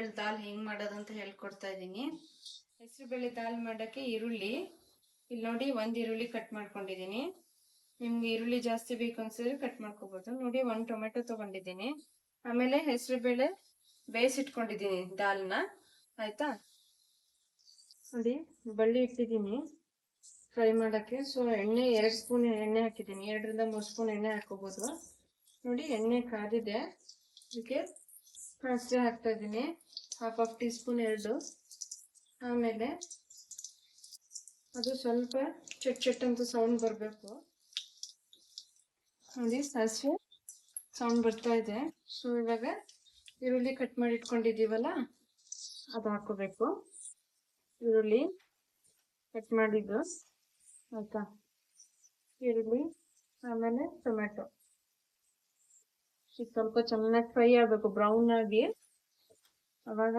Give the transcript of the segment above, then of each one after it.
ಬೇಳೆ ದಾಲ್ ಹೆಂಗೆ ಮಾಡೋದು ಅಂತ ಹೇಳ್ಕೊಡ್ತಾ ಇದ್ದೀನಿ. ಹೆಸರು ಬೇಳೆ ದಾಲ್ ಮಾಡೋಕ್ಕೆ ಈರುಳ್ಳಿ ಇಲ್ಲಿ ನೋಡಿ, ಒಂದು ಈರುಳ್ಳಿ ಕಟ್ ಮಾಡ್ಕೊಂಡಿದ್ದೀನಿ. ನಿಮ್ಗೆ ಈರುಳ್ಳಿ ಜಾಸ್ತಿ ಬೇಕು ಅನ್ಸಿದ್ರೆ ಕಟ್ ಮಾಡ್ಕೋಬೋದು. ನೋಡಿ, 1 ಟೊಮೆಟೊ ತೊಗೊಂಡಿದ್ದೀನಿ. ಆಮೇಲೆ ಹೆಸರು ಬೇಳೆ ಬೇಯಿಸಿಟ್ಕೊಂಡಿದ್ದೀನಿ ದಾಲ್ನ, ಆಯ್ತಾ. ನೋಡಿ, ಬಳ್ಳಿ ಇಟ್ಟಿದ್ದೀನಿ ಫ್ರೈ ಮಾಡೋಕ್ಕೆ. ಸೊ ಎಣ್ಣೆ 2 ಸ್ಪೂನ್ ಎಣ್ಣೆ ಹಾಕಿದ್ದೀನಿ. 2 ರಿಂದ 3 ಸ್ಪೂನ್ ಎಣ್ಣೆ ಹಾಕೋಬೋದು. ನೋಡಿ, ಎಣ್ಣೆ ಕಾದಿದೆ. ಇದಕ್ಕೆ ಸಾಸಿವೆ ಹಾಕ್ತಾ ಇದ್ದೀನಿ, ಹಾಫ್ ಟೀ ಸ್ಪೂನ್ 2. ಆಮೇಲೆ ಅದು ಸ್ವಲ್ಪ ಚಟ್ ಅಂತ ಸೌಂಡ್ ಬರಬೇಕು. ನೋಡಿ, ಸಾಸಿವೆ ಸೌಂಡ್ ಬರ್ತಾ ಇದೆ. ಸೊ ಇವಾಗ ಈರುಳ್ಳಿ ಕಟ್ ಮಾಡಿ ಇಟ್ಕೊಂಡಿದ್ದೀವಲ್ಲ ಅದು ಹಾಕೋಬೇಕು. ಈರುಳ್ಳಿ ಕಟ್ ಮಾಡಿದ್ದು, ಆಯ್ತಾ. ಈರುಳ್ಳಿ ಆಮೇಲೆ ಟೊಮೆಟೊ ಸ್ವಲ್ಪ ಚೆನ್ನಾಗಿ ಫ್ರೈ ಆಗಬೇಕು, ಬ್ರೌನ್ ಆಗಿ. ಅವಾಗ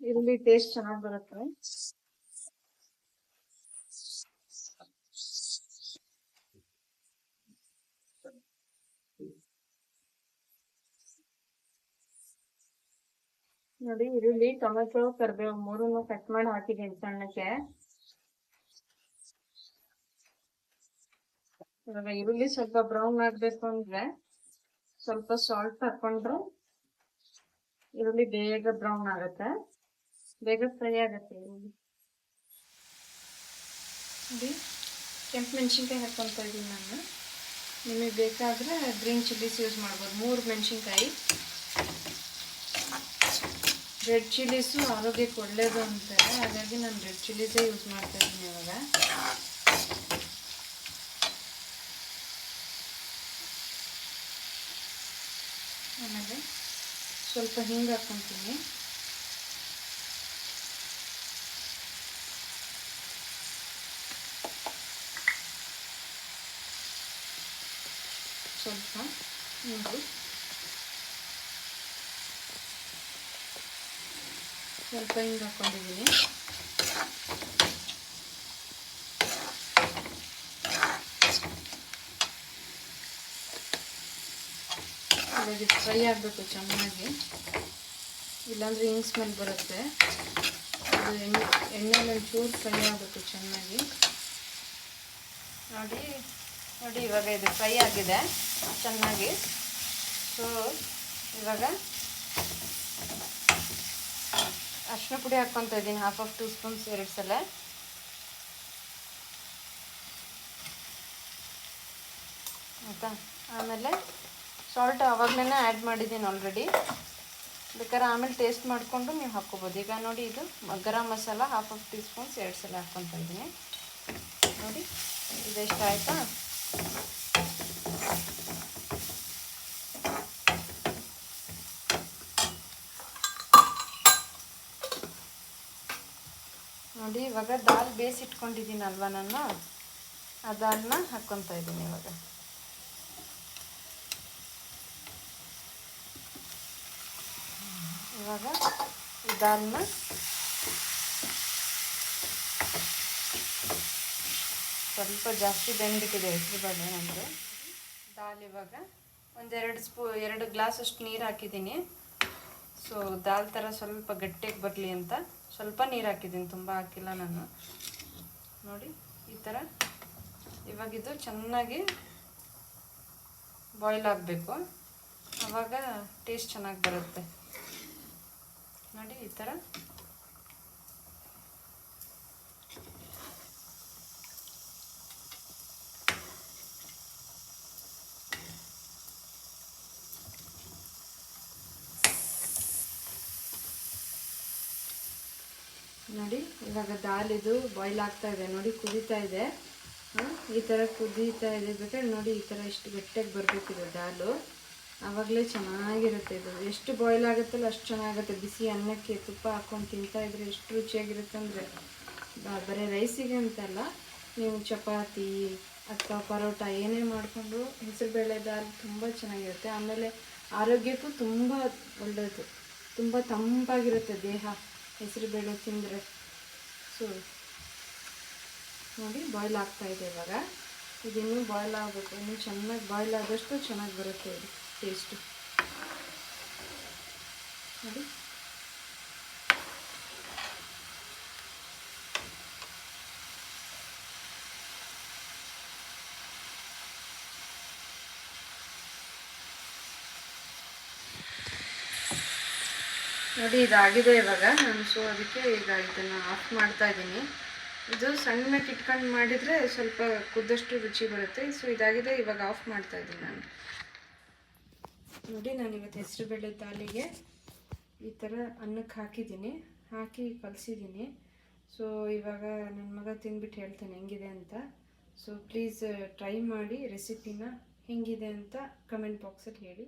ಈರುಳ್ಳಿ ಟೇಸ್ಟ್ ಚೆನ್ನಾಗಿ ಬರುತ್ತೆ. ನೋಡಿ, ಈರುಳ್ಳಿ ಟೊಮೆಟೊ ಕರಿಬೇವು 3 ಕಟ್ ಮಾಡಿ ಹಾಕಿದ್ದೀನಿ ಸಣ್ಣಕ್ಕೆ. ಇವಾಗ ಈರುಳ್ಳಿ ಸ್ವಲ್ಪ ಬ್ರೌನ್ ಆಗ್ಬೇಕು ಅಂದ್ರೆ ಸ್ವಲ್ಪ ಸಾಲ್ಟ್ ಹಾಕೊಂಡ್ರೆ ಈರುಳ್ಳಿ ಬೇಗ ಬ್ರೌನ್ ಆಗುತ್ತೆ, ಬೇಗ ಫ್ರೈ ಆಗುತ್ತೆ ಈರುಳ್ಳಿ. ನೋಡಿ, ಕೆಂಪು ಮೆಣಸಿನ್ಕಾಯಿ ಹಾಕ್ಕೊತಾ ಇದ್ದೀನಿ ನಾನು. ನಿಮಗೆ ಬೇಕಾದರೆ ಗ್ರೀನ್ ಚಿಲ್ಲೀಸ್ ಯೂಸ್ ಮಾಡ್ಬೋದು, 3 ಮೆಣಸಿನ್ಕಾಯಿ. ರೆಡ್ ಚಿಲ್ಲೀಸು ಆರೋಗ್ಯಕ್ಕೆ ಒಳ್ಳೇದು ಅಂತಾರೆ, ಹಾಗಾಗಿ ನಾನು ರೆಡ್ ಚಿಲ್ಲೀಸೇ ಯೂಸ್ ಮಾಡ್ತಾ ಇದ್ದೀನಿ ಇವಾಗ. ಆಮೇಲೆ ಸ್ವಲ್ಪ ಹಿಂಗೆ ಹಾಕ್ಕೊತೀನಿ. ಸ್ವಲ್ಪ ಹಿಂಗು, ಸ್ವಲ್ಪ ಹಿಂಗೆ ಹಾಕ್ಕೊಂಡಿದ್ದೀನಿ. ಇವಾಗ ಇದು ಫ್ರೈ ಆಗಬೇಕು ಚೆನ್ನಾಗಿ, ಇಲ್ಲಾಂದರೆ ಹಿಂಗೆ ಸ್ಮೆಲ್ ಬರುತ್ತೆ. ಅದು ಎಣ್ಣೆಯಲ್ಲಿ ಒಂಚೂರು ಫ್ರೈ ಆಗಬೇಕು ಚೆನ್ನಾಗಿ. ನೋಡಿ, ಇವಾಗ ಇದು ಫ್ರೈ ಆಗಿದೆ ಚೆನ್ನಾಗಿ. ಸೊ ಇವಾಗ ಅರಿಶಿನ ಪುಡಿ ಹಾಕ್ಕೊತಾ ಇದ್ದೀನಿ, ಹಾಫ್ ಟೀ ಸ್ಪೂನ್ಸ್ 2 ಸಲ. ಆಯಿತಾ. ಆಮೇಲೆ ಸಾಲ್ಟ್ ಆವಾಗಲೇ ಆ್ಯಡ್ ಮಾಡಿದ್ದೀನಿ ಆಲ್ರೆಡಿ, ಬೇಕಾದ್ರೆ ಆಮೇಲೆ ಟೇಸ್ಟ್ ಮಾಡಿಕೊಂಡು ನೀವು ಹಾಕ್ಕೋಬೋದು. ಈಗ ನೋಡಿ, ಇದು garam masala half tea spoons 2 ಸಲ ಹಾಕ್ಕೊತಾ ಇದ್ದೀನಿ. ನೋಡಿ, ಇದೆಷ್ಟು ಆಯಿತಾ. ನೋಡಿ, ಇವಾಗ ದಾಲ್ ಬೇಯಿಸಿಟ್ಕೊಂಡಿದ್ದೀನಲ್ವ ನಾನು, ಆ ದಾಲ್ನ ಹಾಕ್ಕೊತಾ ಇದ್ದೀನಿ ಇವಾಗ. ಇವಾಗ ಈ ದಾಲ್ನ ಸ್ವಲ್ಪ ಜಾಸ್ತಿ ಬೆಂದಿಟ್ಟಿದೆ ಹೆಸರುಬೇಳೆ ಅಂದರೆ. ದಾಲ್ ಇವಾಗ 2 ಗ್ಲಾಸ್ ಅಷ್ಟು ನೀರು ಹಾಕಿದ್ದೀನಿ. ಸೊ ದಾಲ್ ಥರ ಸ್ವಲ್ಪ ಗಟ್ಟಿಗೆ ಬರಲಿ ಅಂತ ಸ್ವಲ್ಪ ನೀರು ಹಾಕಿದ್ದೀನಿ, ತುಂಬ ಹಾಕಿಲ್ಲ ನಾನು. ನೋಡಿ, ಈ ಥರ ಇವಾಗಿದು ಚೆನ್ನಾಗಿ ಬಾಯ್ಲ್ ಆಗಬೇಕು, ಆವಾಗ ಟೇಸ್ಟ್ ಚೆನ್ನಾಗಿ ಬರುತ್ತೆ. ನೋಡಿ, ಈ ಥರ. ನೋಡಿ, ಇವಾಗ ದಾಲ್ ಇದು ಬಾಯ್ಲ್ ಆಗ್ತಾ ಇದೆ. ನೋಡಿ, ಕುದೀತಾ ಇದೆ. ಈ ಥರ ಕುದೀತಾ ಇದೆ. ಬೇಕಾದ್ರೆ ನೋಡಿ, ಈ ಥರ ಇಷ್ಟು ಗಟ್ಟಿಯಾಗಿ ಬರಬೇಕಿದೆ ದಾಲು, ಆವಾಗಲೇ ಚೆನ್ನಾಗಿರುತ್ತೆ. ಇದು ಎಷ್ಟು ಬಾಯ್ಲ್ ಆಗುತ್ತಲ್ಲ ಅಷ್ಟು ಚೆನ್ನಾಗುತ್ತೆ. ಬಿಸಿ ಅನ್ನಕ್ಕೆ ತುಪ್ಪ ಹಾಕ್ಕೊಂಡು ತಿಂತಾಯಿದ್ರೆ ಎಷ್ಟು ರುಚಿಯಾಗಿರುತ್ತೆ ಅಂದರೆ, ಬರೀ ರೈಸಿಗೆ ಅಂತಲ್ಲ, ನೀವು ಚಪಾತಿ ಅಥವಾ ಪರೋಟ ಏನೇ ಮಾಡಿಕೊಂಡು ಹೆಸರುಬೇಳೆ ದಾಲ್ ತುಂಬ ಚೆನ್ನಾಗಿರುತ್ತೆ. ಆಮೇಲೆ ಆರೋಗ್ಯಕ್ಕೂ ತುಂಬ ಒಳ್ಳೆಯದು, ತುಂಬ ತಂಪಾಗಿರುತ್ತೆ ದೇಹ ಹೆಸರುಬೇಳೆ ತಿಂದರೆ. ಸೊ ನೋಡಿ, ಬಾಯ್ಲ್ ಆಗ್ತಾಯಿದೆ ಇವಾಗ. ಇದಿನ್ನೂ ಬಾಯ್ಲ್ ಆಗಬೇಕು, ಇನ್ನೂ ಚೆನ್ನಾಗಿ ಬಾಯ್ಲ್ ಆದಷ್ಟು ಚೆನ್ನಾಗಿ ಬರುತ್ತೆ ಇದು ಟೇಸ್ಟು. ನೋಡಿ, ನೋಡಿ ಇದಾಗಿದೆ ಇವಾಗ ನಾನು. ಸೊ ಅದಕ್ಕೆ ಈಗ ಇದನ್ನು ಆಫ್ ಮಾಡ್ತಾ ಇದ್ದೀನಿ. ಇದು ಸಣ್ಣಕ್ಕೆ ಇಟ್ಕೊಂಡು ಮಾಡಿದರೆ ಸ್ವಲ್ಪ ಕುದ್ದಷ್ಟು ರುಚಿ ಬರುತ್ತೆ. ಸೊ ಇದಾಗಿದೆ, ಇವಾಗ ಆಫ್ ಮಾಡ್ತಾ ಇದ್ದೀನಿ ನಾನು. ನೋಡಿ ನಾನು ಇವತ್ತು ಹೆಸರುಬೇಳೆ ದಾಲಿಗೆ ಈ ಥರ ಅನ್ನಕ್ಕೆ ಹಾಕಿ ಕಲಸಿದ್ದೀನಿ. ಸೊ ಇವಾಗ ನನ್ನ ಮಗ ತಿಂದ್ಬಿಟ್ಟು ಹೇಳ್ತಾನೆ ಹೆಂಗಿದೆ ಅಂತ. ಸೊ ಪ್ಲೀಸ್ ಟ್ರೈ ಮಾಡಿ ರೆಸಿಪಿನ, ಹೆಂಗಿದೆ ಅಂತ ಕಮೆಂಟ್ ಬಾಕ್ಸಲ್ಲಿ ಹೇಳಿ.